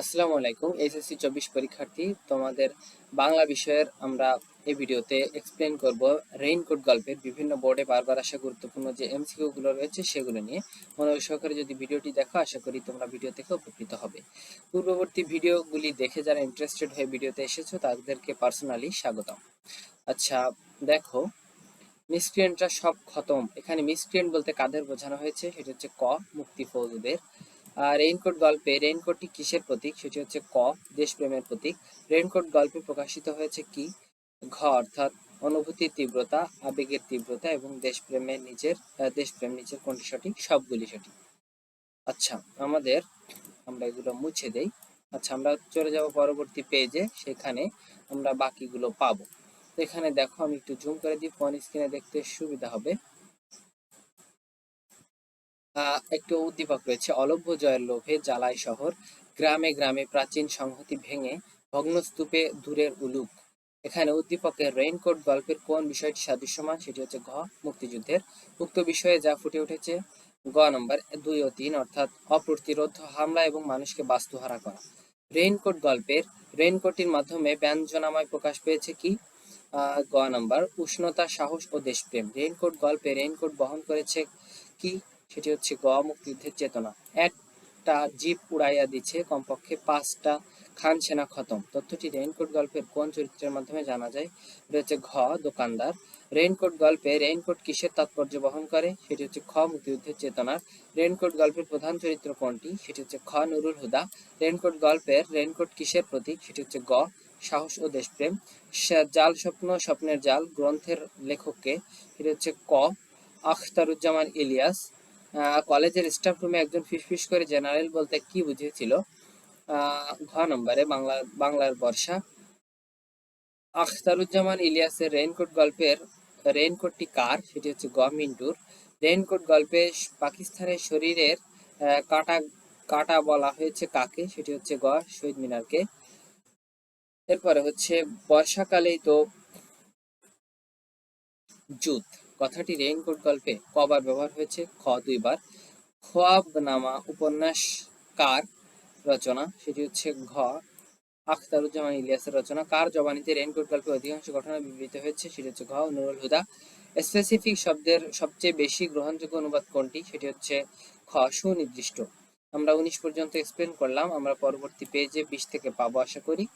আসসালামু আলাইকুম। এইচএসসি 24 পরীক্ষার্থী, তোমাদের বাংলা বিষয়ের আমরা এই ভিডিওতে এক্সপ্লেন করব রেইনকোট গল্পের বিভিন্ন বোর্ডে বারবার আসা গুরুত্বপূর্ণ যে এমসিকিউ গুলো রয়েছে সেগুলো নিয়ে। মনোযোগ সহকারে যদি ভিডিওটি দেখো, আশা করি তোমরা ভিডিও থেকে উপকৃত হবে। পূর্ববর্তী ভিডিওগুলি দেখে যারা ইন্টারেস্টেড হয়ে ভিডিওতে এসেছো তাদেরকে পার্সোনালি স্বাগতম। আচ্ছা, দেখো, মিসক্রিয়েন্টরা সব খতম। এখানে মিসক্রিয়েন্ট বলতে কাদের বোঝানো হয়েছে সেটা হচ্ছে ক, মুক্তিফৌজদের। রেইনকোট গল্পে রেইনকোটটি কিসের প্রতীক সেটি হচ্ছে ক, দেশপ্রেমের প্রতীক। রেইনকোট গল্পে প্রকাশিত হয়েছে কি? ঘ অর্থাৎ অনুভূতির তীব্রতা, আবেগের তীব্রতা এবং দেশপ্রেম নিচের কোনটি সঠিক? সবগুলি সঠিক। আচ্ছা, আমরা এগুলো মুছে দেই। আচ্ছা, আমরা চলে যাব পরবর্তী পেজে, সেখানে আমরা বাকিগুলো পাবো। তো এখানে দেখো, আমি একটু জুম করে দিই, ফোন স্ক্রিনে দেখতে সুবিধা হবে। একটু উদ্দীপক রয়েছে। অলভ্য জয়ের লোভে জ্বালায় শহর, গ্রামে গ্রামে প্রাচীন সংহতি ভেঙে ভগ্নস্তূপে দূরের উলুক। এখানে উদ্দীপকের রেইনকোট গল্পের কোন বিষয়টি সাদৃশ্যমান? সেটি হচ্ছে ঘ, মুক্তিযুদ্ধের। উক্ত বিষয়ে যা ফুটে উঠেছে গ নম্বর 2 ও 3, অর্থাৎ অপ্রতিরোধ হামলা এবং মানুষকে বাস্তুহারা করা। রেইনকোট গল্পের রেইনকোটের মাধ্যমে ব্যঞ্জনাময় প্রকাশ পেয়েছে কি? গ নম্বর উষ্ণতা, সাহস ও দেশপ্রেম। রেইনকোট গল্পে রেইনকোট বহন করেছে কি? সেটি হচ্ছে গ, মুক্তিযুদ্ধের চেতনা। একটা জিপ উড়াইয়া দিচ্ছে, কমপক্ষে 5টা খান সেনা খতম। তথ্যটি রেইনকোট গল্পের কোন চরিত্রের মাধ্যমে জানা যায়? এটা হচ্ছে ঘ, দোকানদার। রেইনকোট গল্পে রেইনকোট কিসের তাৎপর্য বহন করে? সেটি হচ্ছে খ, মুক্তিযুদ্ধের চেতনার। রেইনকোট গল্পের প্রধান চরিত্র কোনটি? সেটি হচ্ছে খ, নুরুল হুদা। রেইনকোট গল্পের রেইনকোট কিসের প্রতীক? সেটি হচ্ছে গ, সাহস ও দেশপ্রেম। জাল স্বপ্ন, স্বপ্নের জাল গ্রন্থের লেখককে? সেটি হচ্ছে ক, আখতারুজ্জামান ইলিয়াস। কলেজের স্টাফ রুমে একজন ফিসফিস করে জেনারেল বলতে কি বুঝিয়েছিল? ঘ নম্বরে বাংলার বর্ষা। আখতারুজ্জামান ইলিয়াসের রেইনকোট গল্পের রেইনকোটটি কার? সেটি হচ্ছে গ, মিন্টুর। রেইনকোট গল্পে পাকিস্তানের শরীরের কাটা কাটা বলা হয়েছে কাকে? সেটি হচ্ছে গ, শহীদ মিনারকে। এরপরে হচ্ছে বর্ষাকালেই তো জুত কথাটি রেইনকোট গল্পে কবার ব্যবহার হয়েছে? খ, 2 বার। খোয়াবনামা উপন্যাস কার রচনা? সেটি হচ্ছে ঘ, আখতারুজ্জামান ইলিয়াসের রচনা। কার জবানিতে রেইনকোট গল্পের অধিকাংশ ঘটনা বিবৃত হয়েছে? সেটি হচ্ছে ঘ, নুরুল হুদা। স্পেসিফিক শব্দের সবচেয়ে বেশি গ্রহণযোগ্য অনুবাদ কোনটি? সেটি হচ্ছে খ, সুনির্দিষ্ট। আমরা 19 পর্যন্ত এক্সপ্লেন করলাম। আমরা পরবর্তী পেজে 20 থেকে পাবো আশা করি।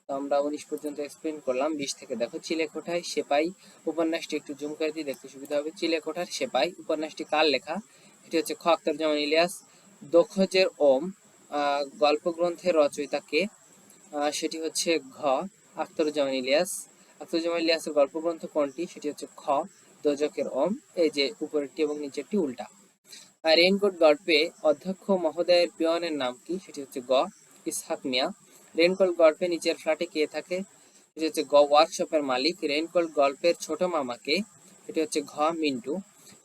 তো আমরা 19 পর্যন্ত এক্সপ্লেন করলাম। 20 থেকে দেখো, চিলেকোঠায় সেপাই উপন্যাসটি একটু জুম করে দিয়ে দেখতে সুবিধা হবে। চিলেকোঠার সেপাই উপন্যাসটি কার লেখা? এটি হচ্ছে খ, আখতারুজ্জামান ইলিয়াস। দোখজের ওম গল্পগ্রন্থের রচয়িতা কে? সেটি হচ্ছে ঘ, আখতারুজ্জামান ইলিয়াস। আখতারুজ্জামান ইলিয়াসের গল্পগ্রন্থ কোনটি? সেটি হচ্ছে খ, দোজখের ওম। এই যে উপরেরটি এবং নিচেরটি উল্টা। আর রেইনকোট গল্পে অধ্যক্ষ মহোদয়ের পিয়নের নাম কি? সেটি হচ্ছে গ, ইসহাক মিয়া। রেইনকোট গল্পে নিচের ফ্ল্যাটে কে থাকে? সেটি হচ্ছে গ, ওয়ার্কশপের মালিক। রেইনকোট গল্পের ছোট মামাকে? এটি হচ্ছে ঘ, মিন্টু।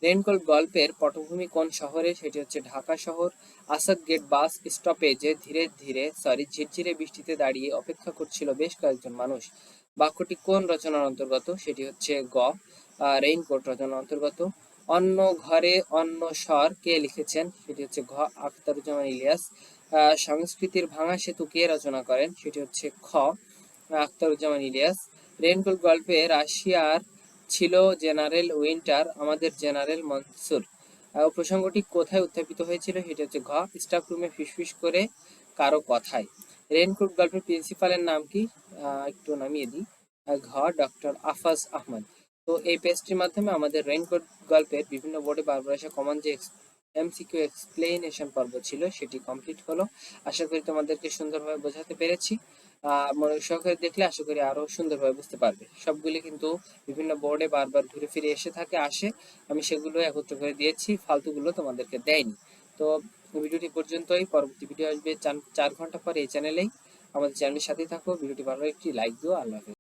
রেইনকোট গল্পের পটভূমি কোন শহরে? সেটি হচ্ছে ঢাকা শহর। আসাদ গেট বাস স্টপেজে ঝিরঝিরে বৃষ্টিতে দাঁড়িয়ে অপেক্ষা করছিল বেশ কয়েকজন মানুষ। বাক্যটি কোন রচনার অন্তর্গত? সেটি হচ্ছে গ, রেইনকোট রচনার অন্তর্গত। অন্য ঘরে অন্য স্বর কে লিখেছেন? সেটি হচ্ছে ঘ, আখতারুজ্জামান ইলিয়াস। সংস্কৃতির ভাঙা সেতু কে রচনা করেন? সেটি হচ্ছে খ, আখতারুজ্জামান ইলিয়াস। রেইনকোট গল্পে রাশিয়ার ছিল জেনারেল উইন্টার, আমাদের জেনারেল মনসুর। প্রসঙ্গটি কোথায় উত্থাপিত হয়েছিল? সেটি হচ্ছে ঘ, স্টাফ রুমে ফিসফিস করে কারো কথায়। রেইনকোট গল্পের প্রিন্সিপালের নাম কি? একটু নামিয়ে দিই। ঘ, ডক্টর আফাজ আহমদ। তো এই পেজটির মাধ্যমে আমাদের রেইনকোট গল্পের বিভিন্ন বোর্ডে বারবার আসা কমন যে এমসিকিউ এক্সপ্লেনেশন পর্ব ছিল সেটি কমপ্লিট হলো। আশা করি তোমাদেরকে সুন্দরভাবে বোঝাতে পেরেছি। মনোযোগ সহকারে দেখলে আশা করি আরো সুন্দরভাবে বুঝতে পারবে। সবগুলি কিন্তু বিভিন্ন বোর্ডে বারবার ঘুরে ফিরে আসে। আমি সেগুলো একত্র করে দিয়েছি, ফালতুগুলো তোমাদেরকে দেয়নি। তো ভিডিওটি পর্যন্তই। পরবর্তী ভিডিও আসবে 4 ঘন্টা পরে এই চ্যানেলেই। আমাদের চ্যানেলের সাথেই থাকো। ভিডিওটি ভালো একটি লাইক দিও। আল্লাহ হাফেজ।